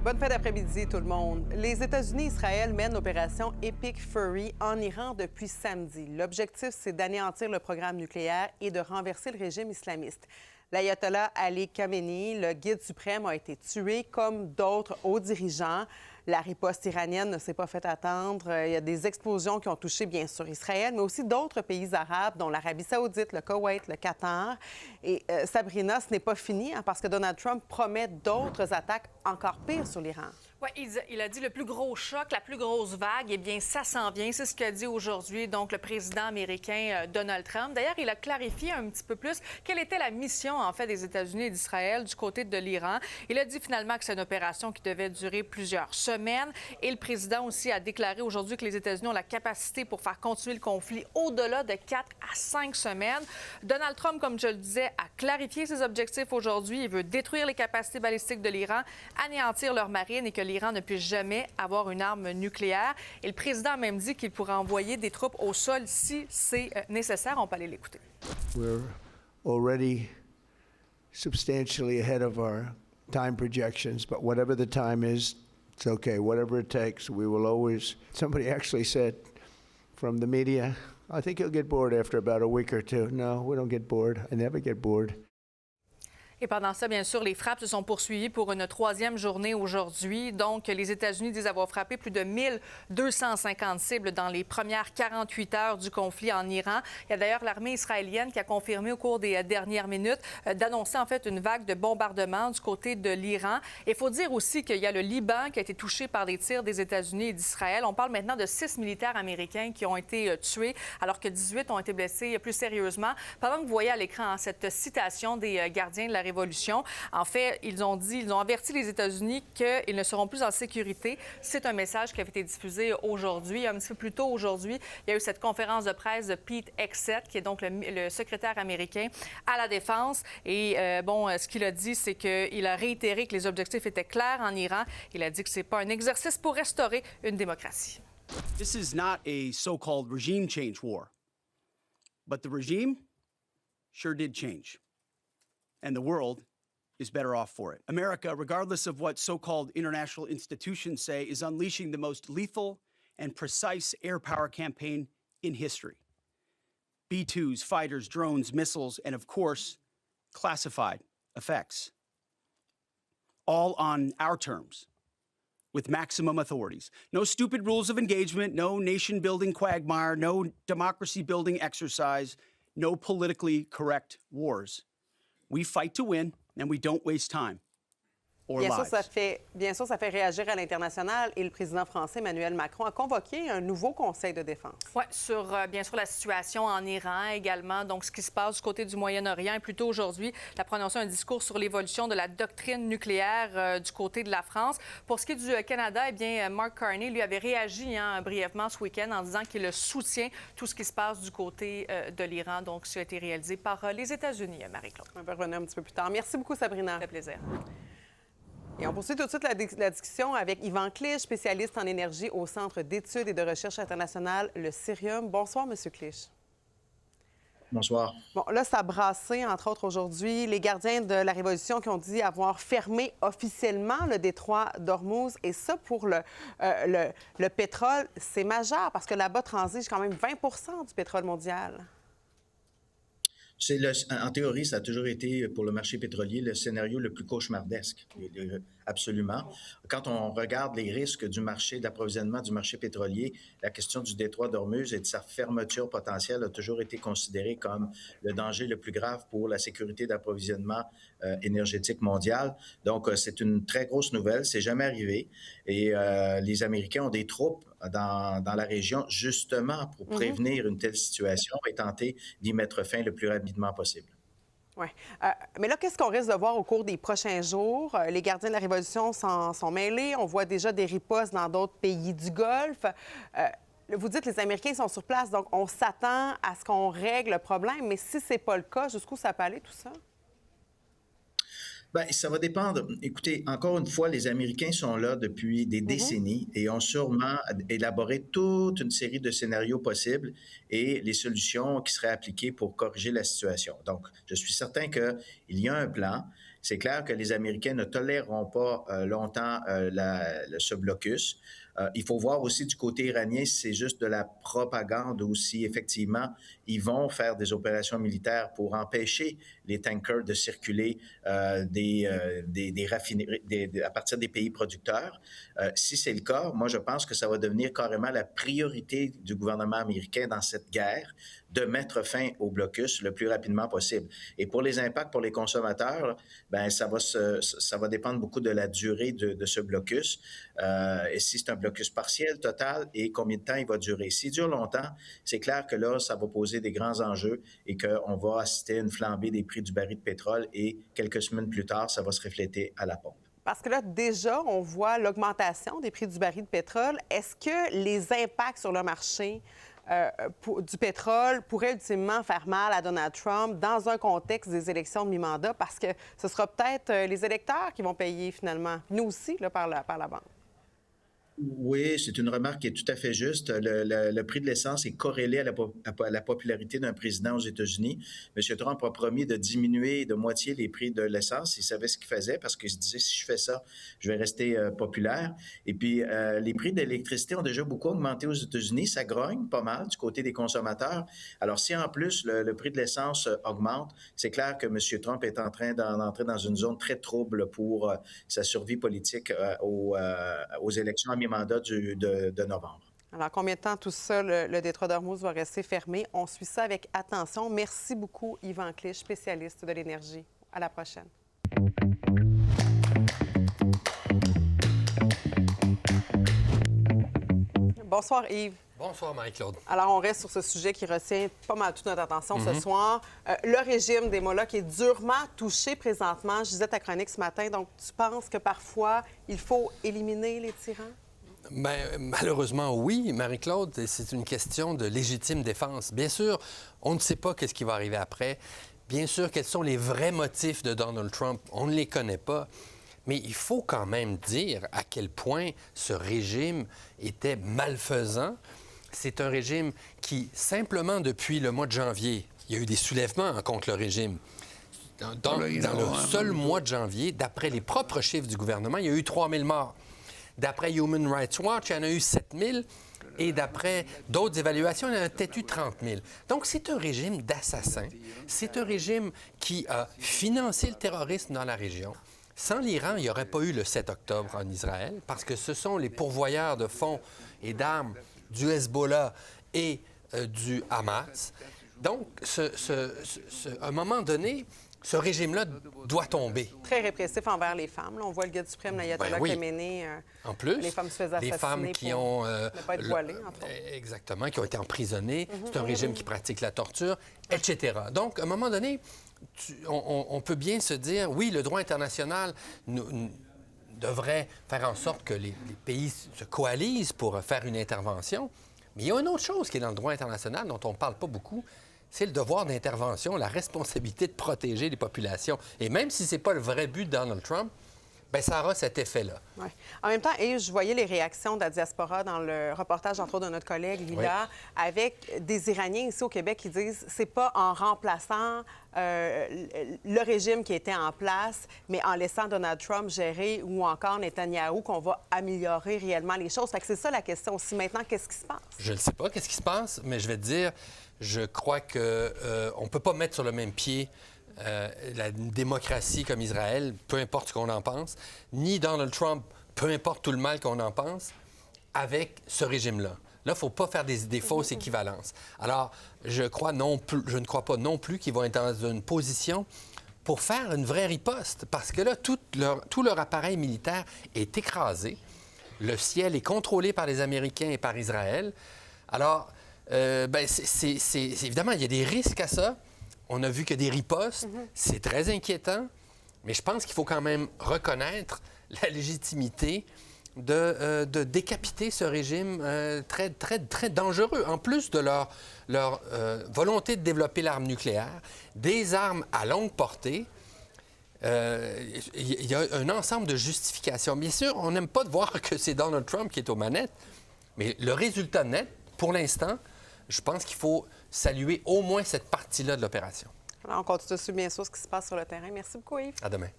Bonne fin d'après-midi, tout le monde. Les États-Unis et Israël mènent l'opération Epic Fury en Iran depuis samedi. L'objectif, c'est d'anéantir le programme nucléaire et de renverser le régime islamiste. L'ayatollah Ali Khamenei, le guide suprême, a été tué comme d'autres hauts dirigeants. La riposte iranienne ne s'est pas fait attendre. Il y a des explosions qui ont touché, bien sûr, Israël, mais aussi d'autres pays arabes, dont l'Arabie saoudite, le Koweït, le Qatar. Et Sabrina, ce n'est pas fini, parce que Donald Trump promet d'autres attaques encore pires sur l'Iran. Oui, il a dit le plus gros choc, la plus grosse vague, eh bien, ça s'en vient. C'est ce qu'a dit aujourd'hui, donc, le président américain Donald Trump. D'ailleurs, il a clarifié un petit peu plus quelle était la mission, en fait, des États-Unis et d'Israël du côté de l'Iran. Il a dit finalement que c'est une opération qui devait durer plusieurs semaines. Et le président aussi a déclaré aujourd'hui que les États-Unis ont la capacité pour faire continuer le conflit au-delà de 4 à 5 semaines. Donald Trump, comme je le disais, a clarifié ses objectifs aujourd'hui. Il veut détruire les capacités balistiques de l'Iran, anéantir leur marine et que l'Iran ne puisse jamais avoir une arme nucléaire. Et le président a même dit qu'il pourrait envoyer des troupes au sol si c'est nécessaire. On peut aller l'écouter. We're already substantially ahead of our time projections, but whatever the time is, it's okay. Whatever it takes, we will always... Somebody actually said from the media, I think you'll get bored after about a week or two. No, we don't get bored. I never get bored. Et pendant ça, bien sûr, les frappes se sont poursuivies pour une troisième journée aujourd'hui. Donc, les États-Unis disent avoir frappé plus de 1250 cibles dans les premières 48 heures du conflit en Iran. Il y a d'ailleurs l'armée israélienne qui a confirmé au cours des dernières minutes d'annoncer en fait une vague de bombardements du côté de l'Iran. Il faut dire aussi qu'il y a le Liban qui a été touché par des tirs des États-Unis et d'Israël. On parle maintenant de 6 militaires américains qui ont été tués, alors que 18 ont été blessés plus sérieusement. Pendant que vous voyez à l'écran cette citation des gardiens de la Révolution. En fait, ils ont averti les États-Unis qu'ils ne seront plus en sécurité. C'est un message qui avait été diffusé aujourd'hui. Un petit peu plus tôt aujourd'hui, il y a eu cette conférence de presse de Pete Hegseth, qui est donc le secrétaire américain à la Défense. Et ce qu'il a dit, c'est qu'il a réitéré que les objectifs étaient clairs en Iran. Il a dit que ce n'est pas un exercice pour restaurer une démocratie. This is not a so-called regime change war. But the regime sure did change. And the world is better off for it. America, regardless of what so-called international institutions say, is unleashing the most lethal and precise air power campaign in history. B-2s, fighters, drones, missiles, and of course, classified effects. All on our terms, with maximum authorities. No stupid rules of engagement, no nation-building quagmire, no democracy-building exercise, no politically correct wars. We fight to win, and we don't waste time or Bien lives. sûr, ça fait réagir à l'international et le président français Emmanuel Macron a convoqué un nouveau conseil de défense. Oui, sur, bien sûr, la situation en Iran également, donc ce qui se passe du côté du Moyen-Orient. Et plus tôt aujourd'hui, il a prononcé un discours sur l'évolution de la doctrine nucléaire du côté de la France. Pour ce qui est du Canada, eh bien, Mark Carney, lui, avait réagi brièvement ce week-end en disant qu'il soutient tout ce qui se passe du côté de l'Iran. Donc, ça a été réalisé par les États-Unis, Marie-Claude. On va revenir un petit peu plus tard. Merci beaucoup, Sabrina. Ça fait plaisir. Et on poursuit tout de suite la discussion avec Yvan Clich, spécialiste en énergie au Centre d'études et de recherche internationale, le Cirium. Bonsoir, M. Clich. Bonsoir. Bon, là, ça a brassé, entre autres, aujourd'hui, les gardiens de la Révolution qui ont dit avoir fermé officiellement le détroit d'Ormuz. Et ça, pour le pétrole, c'est majeur parce que là-bas transige quand même 20 du pétrole mondial. En théorie, ça a toujours été, pour le marché pétrolier, le scénario le plus cauchemardesque, absolument. Quand on regarde les risques du marché d'approvisionnement du marché pétrolier, la question du détroit d'Ormuz et de sa fermeture potentielle a toujours été considérée comme le danger le plus grave pour la sécurité d'approvisionnement énergétique mondiale. Donc, c'est une très grosse nouvelle, c'est jamais arrivé. Et les Américains ont des troupes dans la région, justement pour prévenir une telle situation et tenter d'y mettre fin le plus rapidement possible. Oui. Mais là, qu'est-ce qu'on risque de voir au cours des prochains jours? Les gardiens de la Révolution s'en sont mêlés. On voit déjà des ripostes dans d'autres pays du Golfe. Vous dites que les Américains sont sur place, donc on s'attend à ce qu'on règle le problème. Mais si ce n'est pas le cas, jusqu'où ça peut aller, tout ça? Bien, ça va dépendre. Écoutez, encore une fois, les Américains sont là depuis des décennies et ont sûrement élaboré toute une série de scénarios possibles et les solutions qui seraient appliquées pour corriger la situation. Donc, je suis certain qu'il y a un plan. C'est clair que les Américains ne toléreront pas longtemps ce blocus. Il faut voir aussi du côté iranien si c'est juste de la propagande ou si effectivement ils vont faire des opérations militaires pour empêcher les tankers de circuler des raffineries à partir des pays producteurs. Si c'est le cas, moi je pense que ça va devenir carrément la priorité du gouvernement américain dans cette guerre de mettre fin au blocus le plus rapidement possible. Et pour les impacts pour les consommateurs, ben ça va dépendre beaucoup de la durée de ce blocus. Et si c'est un blocus partiel, total, et combien de temps il va durer. S'il dure longtemps, c'est clair que là, ça va poser des grands enjeux et qu'on va assister à une flambée des prix du baril de pétrole et quelques semaines plus tard, ça va se refléter à la pompe. Parce que là, déjà, on voit l'augmentation des prix du baril de pétrole. Est-ce que les impacts sur le marché du pétrole pourrait ultimement faire mal à Donald Trump dans un contexte des élections de mi-mandat, parce que ce sera peut-être les électeurs qui vont payer finalement, nous aussi, là, par la bande. Oui, c'est une remarque qui est tout à fait juste. Le prix de l'essence est corrélé à la popularité d'un président aux États-Unis. M. Trump a promis de diminuer de moitié les prix de l'essence. Il savait ce qu'il faisait parce qu'il se disait, si je fais ça, je vais rester populaire. Et puis, les prix de l'électricité ont déjà beaucoup augmenté aux États-Unis. Ça grogne pas mal du côté des consommateurs. Alors, si en plus le prix de l'essence augmente, c'est clair que M. Trump est en train d'entrer dans une zone très trouble pour sa survie politique aux élections à mandat de novembre. Alors, combien de temps tout ça, le détroit d'Ormuz va rester fermé? On suit ça avec attention. Merci beaucoup, Yvan Clich, spécialiste de l'énergie. À la prochaine. Bonsoir, Yves. Bonsoir, Marie-Claude. Alors, on reste sur ce sujet qui retient pas mal toute notre attention ce soir. Le régime des Mollahs qui est durement touché présentement. Je disais ta chronique ce matin, donc tu penses que parfois, il faut éliminer les tyrans? Bien, malheureusement, oui, Marie-Claude. C'est une question de légitime défense. Bien sûr, on ne sait pas ce qui va arriver après. Bien sûr, quels sont les vrais motifs de Donald Trump? On ne les connaît pas. Mais il faut quand même dire à quel point ce régime était malfaisant. C'est un régime qui, simplement depuis le mois de janvier, il y a eu des soulèvements contre le régime. Dans le seul mois de janvier, d'après les propres chiffres du gouvernement, il y a eu 3 000 morts. D'après Human Rights Watch, il y en a eu 7 000. Et d'après d'autres évaluations, il y en a peut-être eu 30 000. Donc, c'est un régime d'assassins. C'est un régime qui a financé le terrorisme dans la région. Sans l'Iran, il n'y aurait pas eu le 7 octobre en Israël, parce que ce sont les pourvoyeurs de fonds et d'armes du Hezbollah et du Hamas. Donc, à un moment donné, ce régime-là doit tomber. Très répressif envers les femmes. Là, on voit le guide suprême, l'Ayatollah Khamenei. En plus, les femmes se faisaient assassiner les femmes qui ont ne pas être voilées, entre autres. Exactement, qui ont été emprisonnées. C'est un régime qui pratique la torture, etc. Donc, à un moment donné, on peut bien se dire, oui, le droit international devrait faire en sorte que les pays se coalisent pour faire une intervention. Mais il y a une autre chose qui est dans le droit international dont on ne parle pas beaucoup, c'est le devoir d'intervention, la responsabilité de protéger les populations. Et même si ce n'est pas le vrai but de Donald Trump, bien, ça aura cet effet-là. Ouais. En même temps, et je voyais les réactions de la diaspora dans le reportage, entre autres, de notre collègue Lila, avec des Iraniens ici au Québec qui disent c'est pas en remplaçant le régime qui était en place, mais en laissant Donald Trump gérer ou encore Netanyahou qu'on va améliorer réellement les choses. Fait que c'est ça la question aussi. Maintenant, qu'est-ce qui se passe? Je ne sais pas qu'est-ce qui se passe, mais je vais te dire, je crois qu'on ne peut pas mettre sur le même pied la démocratie comme Israël, peu importe ce qu'on en pense, ni Donald Trump, peu importe tout le mal qu'on en pense, avec ce régime-là. Là, il ne faut pas faire des fausses équivalences. Alors, je ne crois pas non plus qu'ils vont être dans une position pour faire une vraie riposte, parce que là, tout leur appareil militaire est écrasé. Le ciel est contrôlé par les Américains et par Israël. Alors, évidemment, il y a des risques à ça. On a vu que des ripostes, c'est très inquiétant, mais je pense qu'il faut quand même reconnaître la légitimité de décapiter ce régime très, très, très dangereux, en plus de leur volonté de développer l'arme nucléaire, des armes à longue portée. Il y a un ensemble de justifications. Bien sûr, on n'aime pas de voir que c'est Donald Trump qui est aux manettes, mais le résultat net, pour l'instant, je pense qu'il faut saluer au moins cette partie-là de l'opération. Alors, on continue de suivre bien sûr ce qui se passe sur le terrain. Merci beaucoup, Yves. À demain.